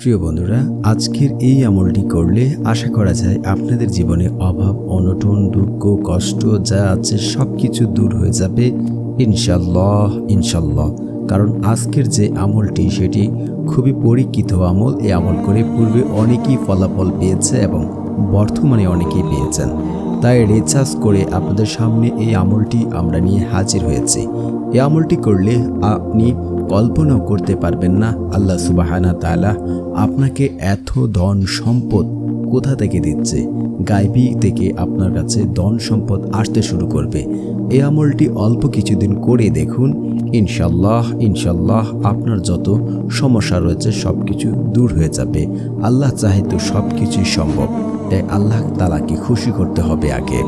প্রিয় বন্ধুরা, আজকের এই আমলটি করলে আশা করা যায় আপনাদের জীবনে অভাব, অনটন, দুঃখ, কষ্ট যা আছে সব কিছু দূর হয়ে যাবে ইনশাল্লাহ ইনশাল্লাহ। কারণ আজকের যে আমলটি সেটি খুবই পরীক্ষিত আমল। এই আমল করে পূর্বে অনেকেই ফলাফল পেয়েছে এবং বর্তমানে অনেকেই পেয়েছেন। তাই রিচার্জ করে আপনাদের সামনে এই আমলটি আমরা নিয়ে হাজির হয়েছি। এই আমলটি করলে আপনি কল্পনাও করতে পারবেন না আল্লাহ সুবহানাহু তাআলা আপনাকে এত ধন সম্পদ কোথা থেকে দিচ্ছে। গায়বী থেকে আপনার কাছে ধন সম্পদ আসতে শুরু করবে। এই আমলটি অল্প কিছুদিন করে দেখুন, ইনশাল্লাহ ইনশাল্লাহ আপনার যত সমস্যা রয়েছে সব কিছু দূর হয়ে যাবে। আল্লাহ চাহে তো সব কিছুই সম্ভব। তাই আল্লাহ তাআলাকে খুশি করতে হবে আগে।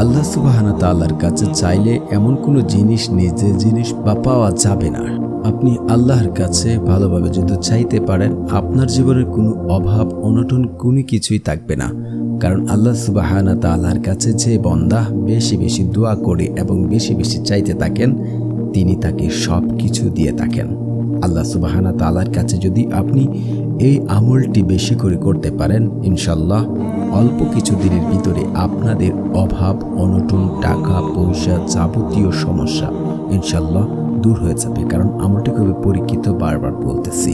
আল্লাহ সুবহানাহু তাআলার কাছে চাইলে এমন কোনো জিনিস নেই যে জিনিস পাওয়া যাবে না। আপনি আল্লাহর কাছে ভালোভাবে যদি চাইতে পারেন, আপনার জীবনের কোনো অভাব অনটন কোনো কিছুই থাকবে না। কারণ আল্লাহ সুবহানাহু তাআলার কাছে যে বান্দা বেশি বেশি দোয়া করে এবং বেশি বেশি চাইতে থাকেন, তিনি তাকে সব কিছু দিয়ে থাকেন। আল্লাহ সুবহানাহু তাআলার কাছে যদি আপনি এই আমলটি বেশি করে করতে পারেন, ইনশাল্লাহ অল্প কিছু দিনের ভিতরে আপনাদের অভাব অনটন, টাকা পয়সা যাবতীয় সমস্যা ইনশাল্লাহ দূর হয়ে যাবে। কারণ আমলটি খুবই পরীক্ষিত, বারবার বলতেছি।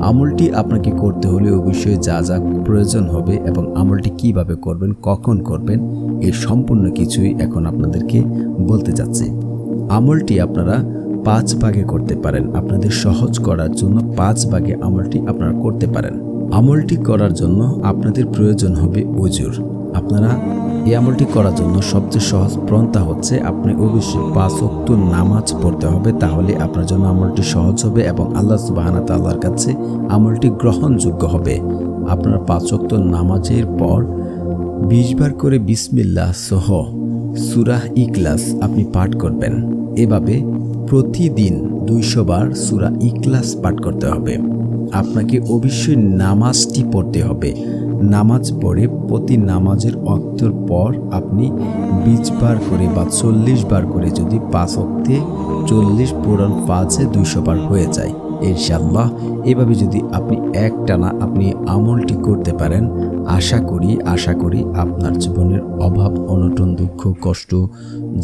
আমলটি আপনাকে করতে হলে অবশ্যই যা যা প্রয়োজন হবে এবং আমলটি কিভাবে করবেন, কখন করবেন, এই সম্পূর্ণ কিছুই এখন আপনাদেরকে বলতে যাচ্ছি। আমলটি আপনারা 5 ভাগে করতে পারেন। আপনাদের সহজ করার জন্য 5 ভাগে আমলটি আপনারা করতে পারেন। আমলটি করার জন্য আপনাদের প্রয়োজন হবে ওযুর। আপনারা এই আমলটি করার জন্য সবচেয়ে সহজ পন্থা হচ্ছে আপনি অবশ্যই 5 ওয়াক্ত নামাজ পড়তে হবে। তাহলে আপনার জন্য আমলটি সহজ হবে এবং আল্লাহ সুবহানাহু তাআলার কাছে আমলটি গ্রহণযোগ্য হবে। আপনারা 5 ওয়াক্ত নামাজের পর 20 বার করে বিসমিল্লাহ সহ সূরা ইখলাস আপনি পাঠ করবেন। এভাবে প্রতিদিন 200 বার সূরা ইখলাস পাঠ করতে হবে। আপনাকে অবশ্যই নামাজটি পড়তে হবে। নামাজ পড়ে প্রতি নামাজের ওয়াক্তের পর আপনি 20 বার করে বা 40 বার করে যদি 5 ওয়াক্তে 40 পূরণ 5-এ 200 বার হয়ে যায় ইনশাআল্লাহ। এভাবে যদি আপনি একটানা আপনি আমলটি করতে পারেন, আশা করি আপনার জীবনের অভাব অনটন, দুঃখ কষ্ট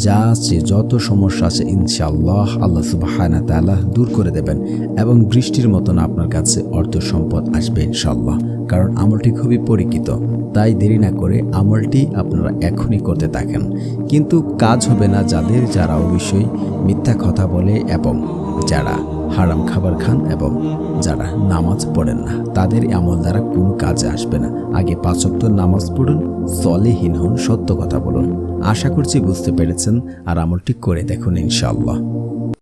যা আছে, যত সমস্যা আছে ইনশাআল্লাহ আল্লাহ সুবহানাহু তাআলা দূর করে দেবেন এবং বৃষ্টির মতন আপনার কাছে অর্থ সম্পদ আসবে ইনশাআল্লাহ। কারণ আমলটি খুবই পরীক্ষিত। তাই দেরি না করে আমলটি আপনারা এখনই করতে থাকেন। কিন্তু কাজ হবে না যারা অবশ্যই মিথ্যা কথা বলে এবং যারা হারাম খাবার খান এবং যারা নামাজ পড়েন না, তাদের আমল দ্বারা কোনো কাজে আসবে না। আগে 5 ওয়াক্ত নামাজ পড়ুন, সলেহীন হন, সত্য কথা বলুন। আশা করছি বুঝতে পেরেছেন আর আমলটি করে দেখুন ইনশাআল্লাহ।